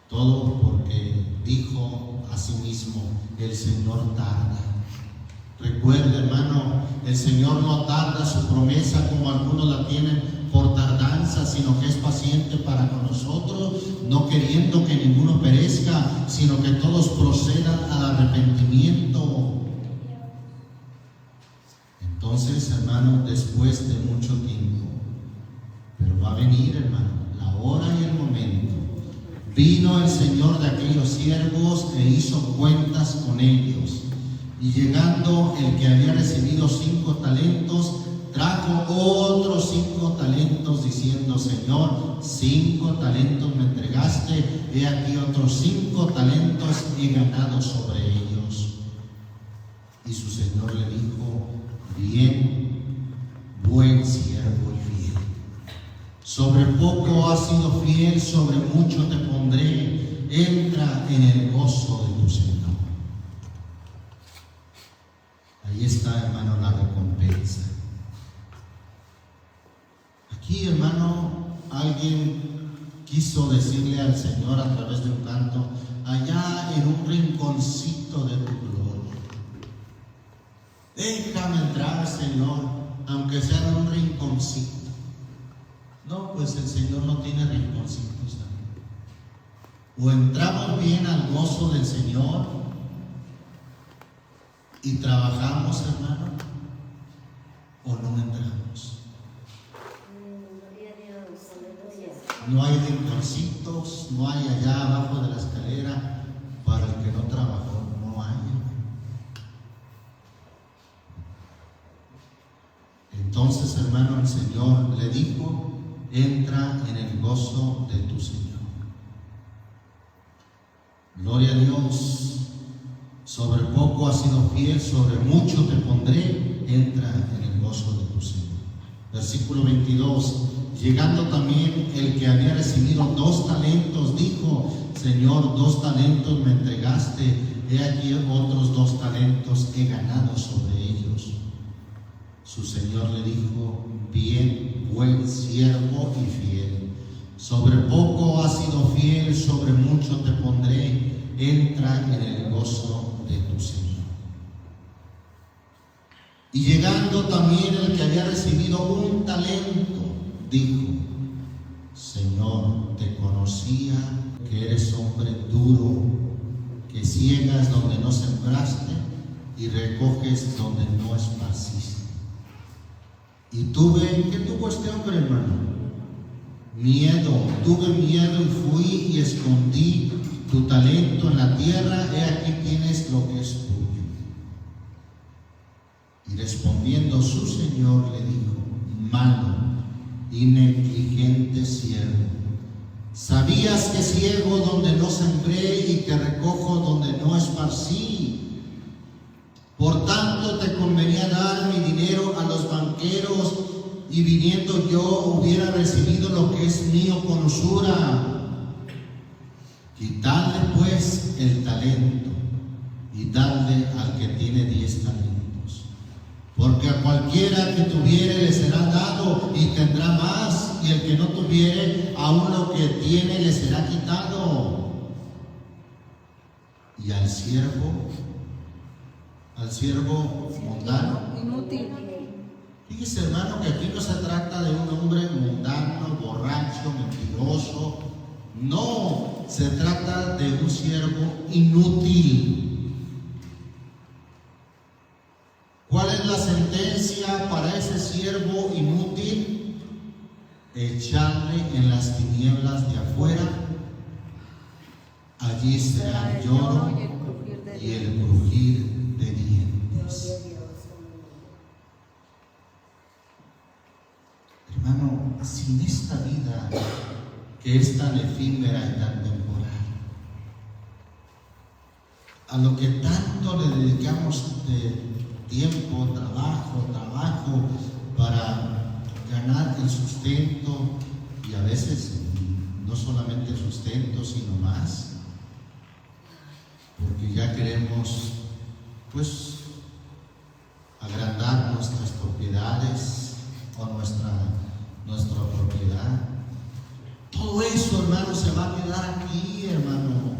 Todo porque dijo a sí mismo, el Señor tarda. Recuerde, hermano, el Señor no tarda su promesa como algunos la tienen por tardanza, sino que es paciente para con nosotros, no queriendo que ninguno perezca, sino que todos procedan al arrepentimiento. Entonces, hermano, después de mucho tiempo, Pero va a venir, hermano, la hora y el momento. Vino el Señor de aquellos siervos e hizo cuentas con ellos. Y llegando el que había recibido 5 talentos, trajo otros 5 talentos, diciendo: Señor, 5 talentos me entregaste, he aquí otros 5 talentos he ganado sobre ellos. Y su Señor le dijo: bien, buen siervo y fiel. Sobre poco has sido fiel, sobre mucho te pondré. Entra en el gozo de tu Señor. Ahí está, hermano, la recompensa. Aquí, hermano, alguien quiso decirle al Señor a través de un canto: allá en un rinconcito de tu gloria, déjame entrar, Señor, aunque sea en un rinconcito. No, pues el Señor no tiene rinconcitos también. O entramos bien al gozo del Señor y trabajamos, hermano, o no entramos. No hay rinconcitos, no hay allá abajo de la escalera para el que no trabajó, no hay. Entonces, hermano, el Señor le dijo: entra en el gozo de tu Señor. Gloria a Dios. Sobre poco has sido fiel, sobre mucho te pondré. Entra en el gozo de tu Señor. Versículo 22. Llegando también el que había recibido 2 talentos, dijo: Señor, 2 talentos me entregaste, he aquí otros 2 talentos he ganado sobre ellos. Su Señor le dijo: bien, buen siervo y fiel. Sobre poco has sido fiel, sobre mucho te pondré. Entra en el gozo de tu Señor. Y llegando también el que había recibido 1 talento, dijo: Señor, te conocía que eres hombre duro, que ciegas donde no sembraste y recoges donde no esparciste. Y ¿qué tuvo este hombre, hermano? Miedo. Tuve miedo y fui y escondí tu talento en la tierra. He aquí tienes lo que es tuyo. Y respondiendo su Señor le dijo: malo y negligente siervo, ¿sabías que ciego donde no sembré y que recojo donde no esparcí? Por tanto te convenía dar mi dinero a los banqueros, y viniendo yo hubiera recibido lo que es mío con usura. Quitadle pues el talento y dadle al que tiene 10 talentos, porque a cualquiera que tuviere le será dado y tendrá más, y el que no tuviere, aún lo que tiene le será quitado. Y al siervo mundano, inútil. Fíjese, hermano, que aquí no se trata de un hombre mundano, borracho, mentiroso. No, se trata de un siervo inútil. ¿Cuál es la sentencia para ese siervo inútil? Echarle en las tinieblas de afuera. Allí será el lloro y el crujir de dientes. Hermano, sin esta vida que es tan efímera y tan temporal, a lo que tanto le dedicamos de tiempo, trabajo para ganar el sustento, y a veces no solamente el sustento, sino más, porque ya queremos pues agrandar nuestras propiedades o nuestra propiedad. Todo eso, hermano, se va a quedar aquí, hermano.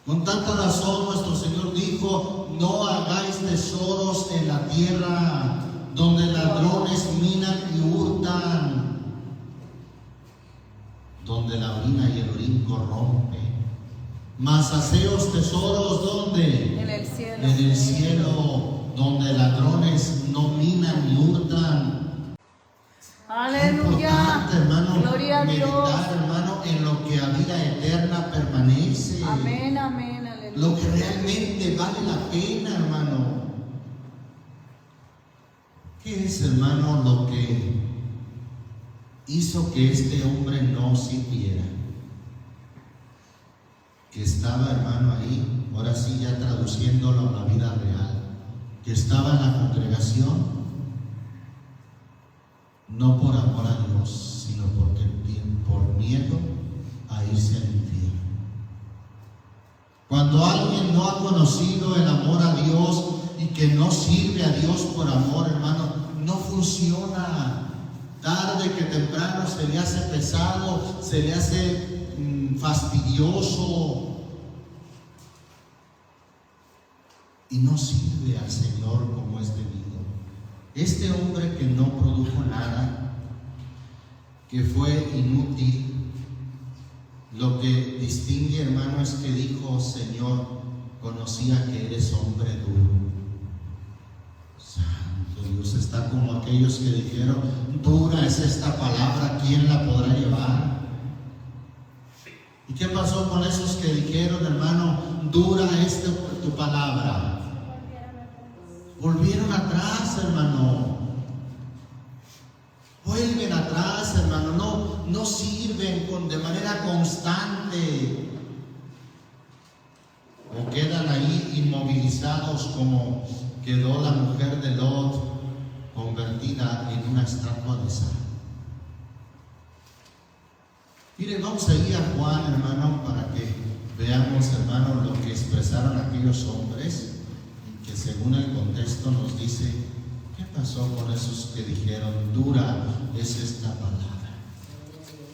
Con tanta razón nuestro Señor dijo: no hagáis tesoros en la tierra, donde ladrones minan y hurtan, donde la orina y el orín corrompen. Mas haceos tesoros, ¿dónde? En el cielo. En el cielo, donde ladrones no minan ni hurtan. Aleluya. Importante, hermano, Gloria a Dios. meditar, hermano, en lo que a vida eterna permanece. Amén, amén, aleluya. Lo que realmente vale la pena, hermano. ¿Qué es, hermano, lo que hizo que este hombre no sirviera? Que estaba, hermano, ahí, ahora sí ya traduciéndolo a la vida real, que estaba en la congregación, no por amor a Dios, sino porque por miedo a irse al infierno. Cuando alguien no ha conocido el amor a Dios y que no sirve a Dios por amor, hermano, no funciona. Tarde que temprano se le hace pesado, se le hace fastidioso y no sirve al Señor como es debido. Este hombre que no produjo nada, que fue inútil, lo que distingue, hermano, es que dijo: Señor, conocía que eres hombre duro. Santo Dios, está como aquellos que dijeron: dura es esta palabra, ¿quién la podrá llevar? ¿Y qué pasó con esos que dijeron, hermano, dura es tu palabra? Volvieron atrás, hermano. Vuelven atrás, hermano. No sirven de manera constante. O quedan ahí inmovilizados como quedó la mujer de Lot, convertida en una estatua de sal. Miren, vamos a ir a Juan, hermano, para que veamos, hermano, lo que expresaron aquellos hombres, y que según el contexto nos dice qué pasó con esos que dijeron: dura es esta palabra.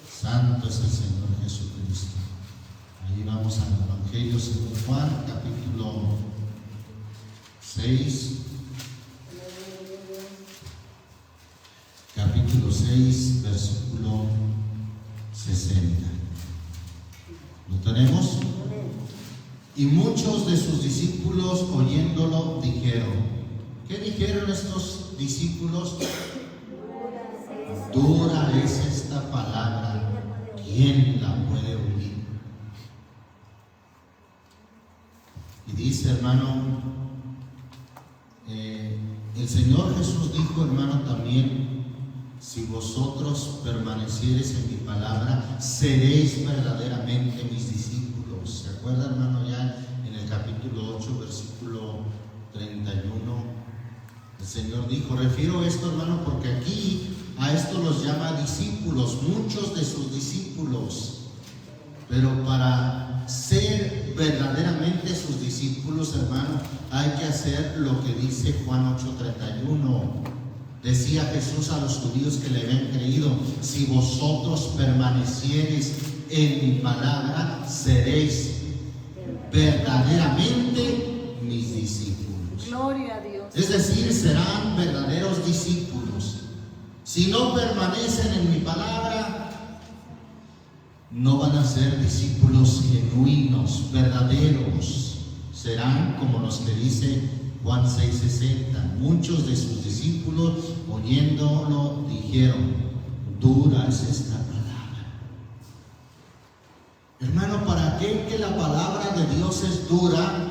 Santo es el Señor Jesucristo. Ahí vamos al Evangelio según Juan, capítulo 6. Capítulo 6, versículo 60. ¿Lo tenemos? Y muchos de sus discípulos, oyéndolo, dijeron. ¿Qué dijeron estos discípulos? Dura es esta palabra, ¿quién la puede oír? Y dice, hermano, el Señor Jesús dijo, hermano, también: si vosotros permaneciereis en mi palabra, seréis verdaderamente mis discípulos. ¿Se acuerda, hermano? Ya en el capítulo 8, versículo 31, el Señor dijo: refiero esto, hermano, porque aquí a esto los llama discípulos, muchos de sus discípulos. Pero para ser verdaderamente sus discípulos, hermano, hay que hacer lo que dice Juan 8:31. Decía Jesús a los judíos que le habían creído: si vosotros permaneciereis en mi palabra, seréis verdaderamente mis discípulos. Gloria a Dios. Es decir, serán verdaderos discípulos. Si no permanecen en mi palabra, no van a ser discípulos genuinos, verdaderos. Serán como los que dice Juan 6:60. Muchos de sus discípulos, oyéndolo, dijeron: dura es esta palabra. Hermano, para aquel que la palabra de Dios es dura,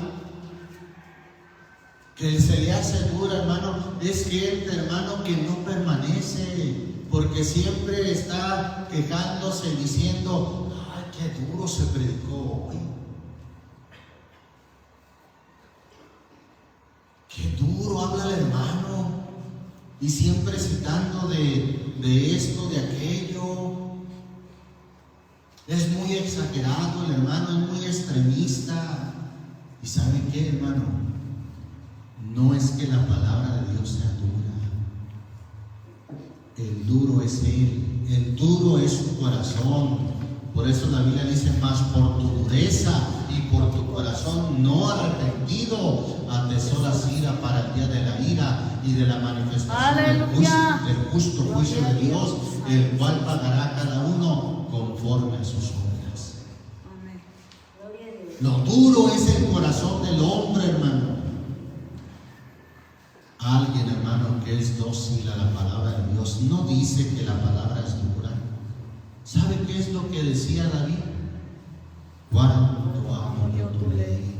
que se le hace dura, hermano, es gente, hermano, que no permanece, porque siempre está quejándose, diciendo: ay, qué duro se predicó hoy. Qué duro habla el hermano, y siempre citando de esto, de aquello. Es muy exagerado el hermano, es muy extremista. ¿Y sabe qué, hermano? No es que la palabra de Dios sea dura. El duro es Él, el duro es su corazón. Por eso la Biblia dice: mas por tu dureza y por tu corazón no arrepentido atesoras ira para el día de la ira y de la manifestación del justo juicio de Dios, el cual pagará a cada uno conforme a sus obras. Amén. Lo duro es el corazón del hombre, hermano. alguien, hermano, que es dócil a la palabra de Dios, no dice que la palabra es dura. ¿Sabe qué es lo que decía David? Cuánto amo yo tu ley,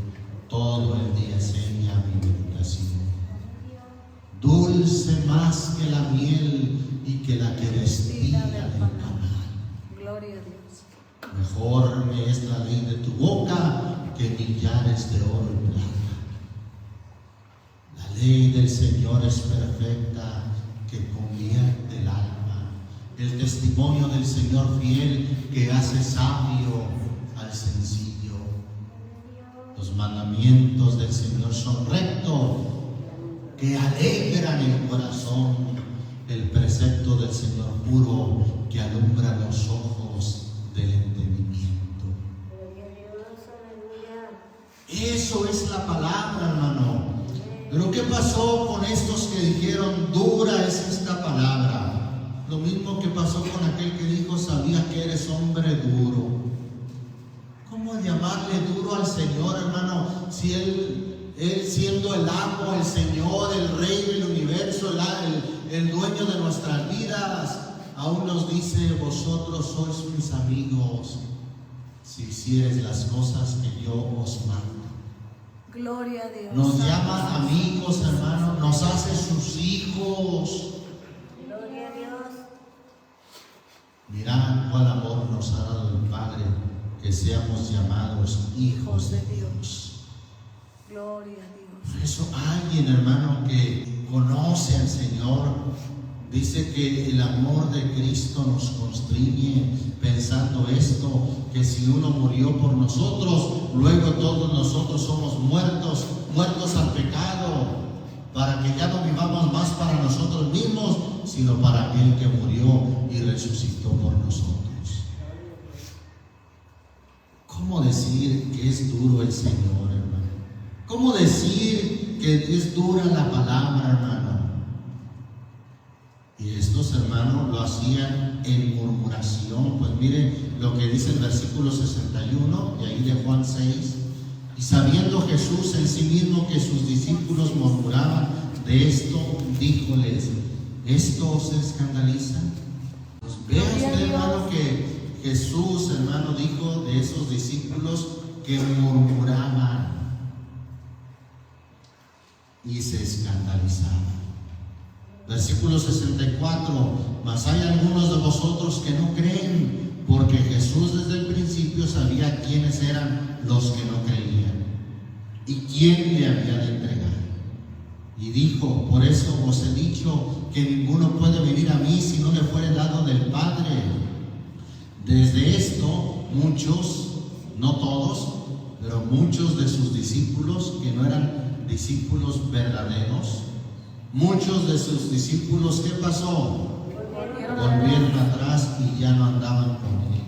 todo el día enseña mi meditación. Dulce más que la miel y que la que destila del panal. Gloria a Dios. Mejor me es la ley de tu boca que millares de oro y plata. La ley del Señor es perfecta, que convierte el alma. El testimonio del Señor fiel, que hace sabio al sencillo. Los mandamientos del Señor son rectos, que alegran el corazón. El precepto del Señor puro, que alumbra los ojos del entendimiento. Eso es la palabra, hermano. Pero ¿qué pasó con estos que dijeron, dura es esta palabra? Lo mismo que pasó con aquel que dijo, sabía que eres hombre duro. ¿Cómo llamarle duro al Señor, hermano? Si Él siendo el amo, el Señor, el Rey del universo, el dueño de nuestras vidas, aún nos dice, vosotros sois mis amigos, si hicieres las cosas que yo os mando. Gloria a Dios. Nos llama amigos, hermano, nos hace sus hijos. Gloria a Dios. Mirad cuál amor nos ha dado el Padre, que seamos llamados hijos de Dios. Gloria a Dios. Por eso alguien, hermano, que conoce al Señor, dice que el amor de Cristo nos constriñe, pensando esto, que si uno murió por nosotros, luego todos nosotros somos muertos al pecado, para que ya no vivamos más para nosotros mismos, sino para aquel que murió y resucitó por nosotros. ¿Cómo decir que es duro el Señor, hermano? ¿Cómo decir que es dura la palabra, hermano? Y estos hermanos lo hacían en murmuración. Pues miren lo que dice el versículo 61 de ahí de Juan 6. Y sabiendo Jesús en sí mismo que sus discípulos murmuraban de esto, díjoles, ¿esto os escandaliza? Pues vea usted, hermano, que Jesús, hermano, dijo de esos discípulos que murmuraban y se escandalizaban. Versículo 64, mas hay algunos de vosotros que no creen, porque Jesús desde el principio sabía quiénes eran los que no creían y quién le había de entregar. Y dijo, por eso os he dicho que ninguno puede venir a mí si no le fuere dado del Padre. Desde esto, muchos, no todos, pero muchos de sus discípulos, que no eran discípulos verdaderos, muchos de sus discípulos, ¿qué pasó? Volvieron atrás y ya no andaban con él.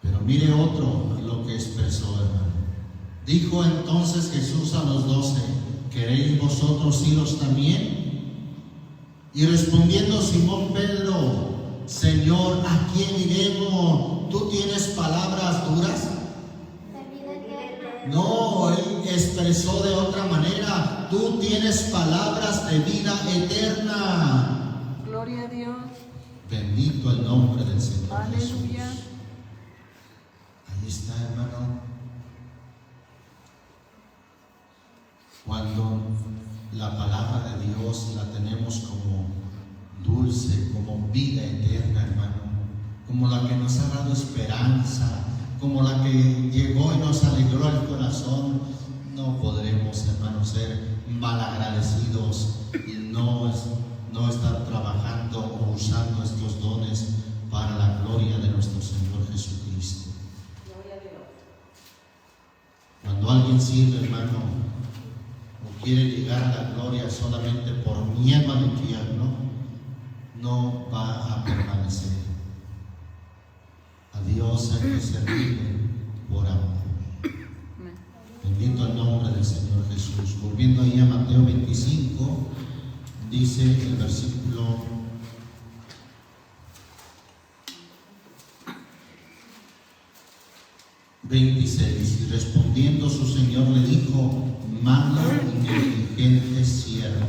Pero mire otro lo que expresó, hermano. Dijo entonces Jesús a los 12, ¿queréis vosotros iros también? Y respondiendo Simón Pedro, Señor, ¿a quién iremos? ¿Tú tienes palabras duras? No, él expresó de otra manera, tú tienes palabras de vida eterna. Gloria a Dios. Bendito el nombre del Señor Jesús. Aleluya. Ahí está, hermano. Cuando la palabra de Dios la tenemos como dulce, como vida eterna, hermano, como la que nos ha dado esperanza, como la que llegó y nos alegró el corazón, no podremos, hermanos, ser malagradecidos y no estar trabajando o usando estos dones para la gloria de nuestro Señor Jesucristo. Cuando alguien sirve, hermano, o quiere llegar a la gloria solamente por miedo al infierno, no va a permanecer. A Dios hay que servirle por amor. Bendito el nombre del Señor Jesús. Volviendo ahí a Mateo 25, dice el versículo 26, y respondiendo su Señor le dijo, malo y negligente siervo.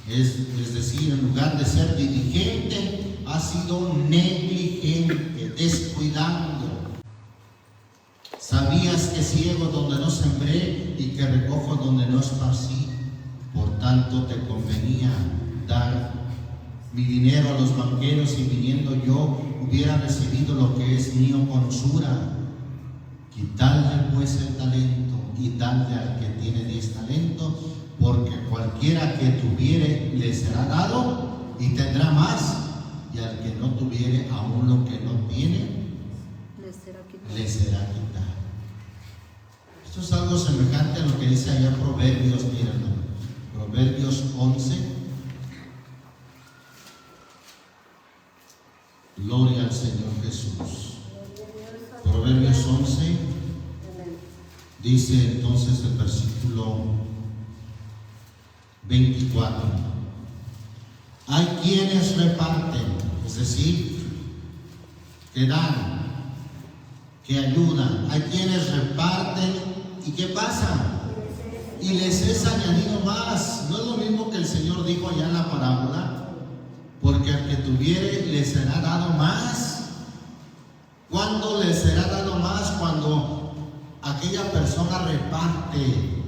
Es decir, en lugar de ser diligente, ha sido negligente, descuidando. Sabías que ciego donde no sembré y que recojo donde no esparcí. Por tanto, te convenía dar mi dinero a los banqueros, y viniendo yo hubiera recibido lo que es mío con usura. Quitadle pues el talento y dadle al que tiene 10 talentos, porque cualquiera que tuviere le será dado y tendrá más, y al que no tuviere aún lo que no tiene le será quitado. Esto es algo semejante a lo que dice allá Proverbios, miren, Proverbios 11. Gloria al Señor Jesús. Proverbios 11 dice entonces el versículo 24: hay quienes reparten, es decir, que dan, que ayudan. Hay quienes reparten y ¿qué pasa? Y les es añadido más. No es lo mismo que el Señor dijo allá en la parábola, porque al que tuviere le será dado más. ¿Cuándo le será dado más? Cuando aquella persona reparte.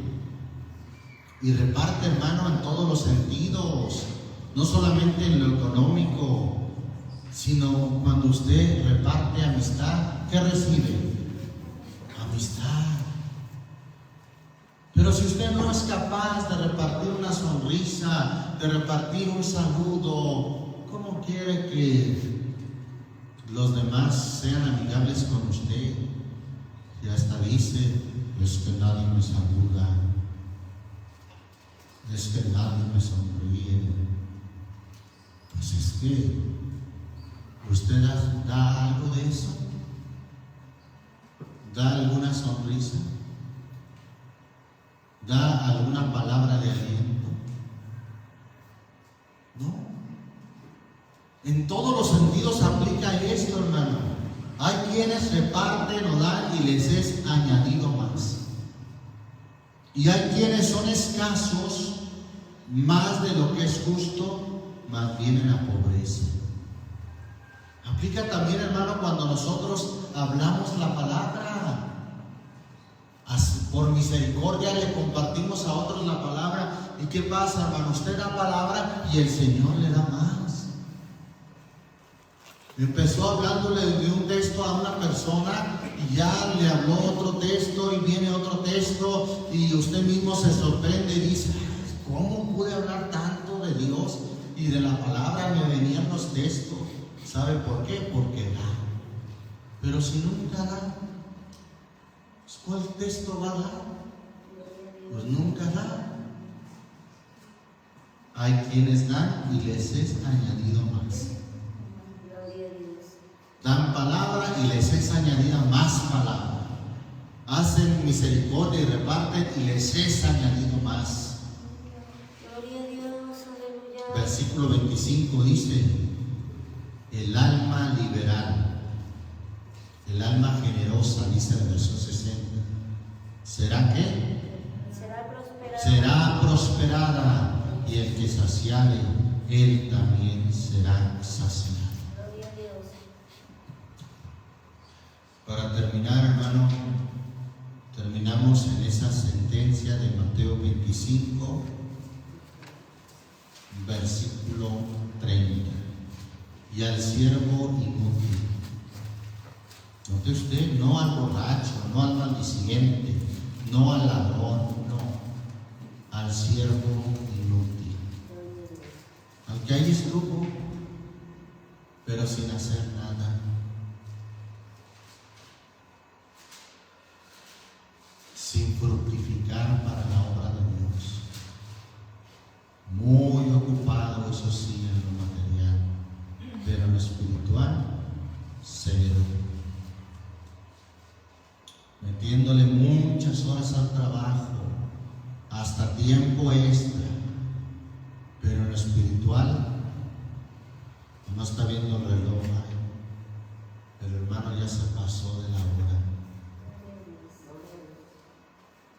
Y reparte, hermano, en todos los sentidos, no solamente en lo económico, sino cuando usted reparte amistad. ¿Qué recibe? Amistad. Pero si usted no es capaz de repartir una sonrisa, de repartir un saludo, ¿cómo quiere que los demás sean amigables con usted? Y hasta dice, es que nadie me saluda, es que nadie me sonríe. Pues es que usted da algo de eso, da alguna sonrisa, da alguna palabra de aliento. No. En todos los sentidos aplica esto, hermano. Hay quienes reparten o dan y les es añadido más. Y hay quienes son escasos, más de lo que es justo, más bien en la pobreza. Aplica también, hermano, cuando nosotros hablamos la palabra. Por misericordia le compartimos a otros la palabra. ¿Y qué pasa, hermano? Usted da palabra y el Señor le da más. Empezó hablándole de un texto a una persona y ya le habló otro texto y viene otro texto y usted mismo se sorprende y dice, ¿cómo pude hablar tanto de Dios y de la palabra? Me venían los textos. ¿Sabe por qué? Porque da. Pero si nunca da, ¿cuál texto va a dar? Pues nunca da. Hay quienes dan y les es añadido más. Dan palabra y les es añadida más palabra. Hacen misericordia y reparten y les es añadido más. Versículo 25 dice, el alma liberal, el alma generosa, dice el verso 60, ¿será qué? Será prosperada, y el que saciare, él también será saciado. Para terminar, hermano, terminamos en esa sentencia de Mateo 25, versículo 30. Y al siervo inútil. Note usted, no al borracho, no al maldiciente, no al ladrón, no, al siervo inútil. Aunque hay estrujo, pero sin hacer nada. Sin fructificar para la obra de Dios. Muy ocupado, eso sí, en lo material, pero en lo espiritual, cero. Metiéndole muchas horas al trabajo, hasta tiempo extra, pero en lo espiritual no está viendo el reloj. El hermano ya se pasó de la hora.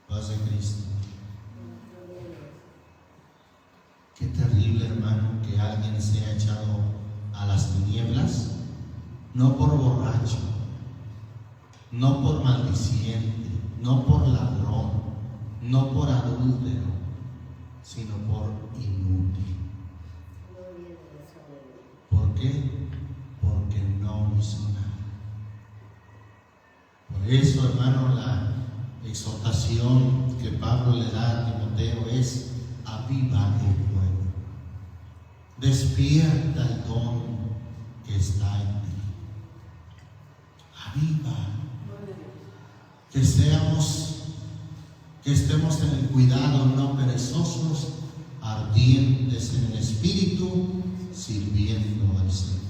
Paz de Cristo. que alguien sea echado a las tinieblas, no por borracho, no por maldiciente, no por ladrón, no por adúltero, sino por inútil. ¿Por qué? Porque no hizo nada. Por eso, hermano, la exhortación que Pablo le da a Timoteo es: aviva el fuego, despierta el don que está en ti, aviva, que estemos en el cuidado, no perezosos, ardientes en el espíritu, sirviendo al Señor.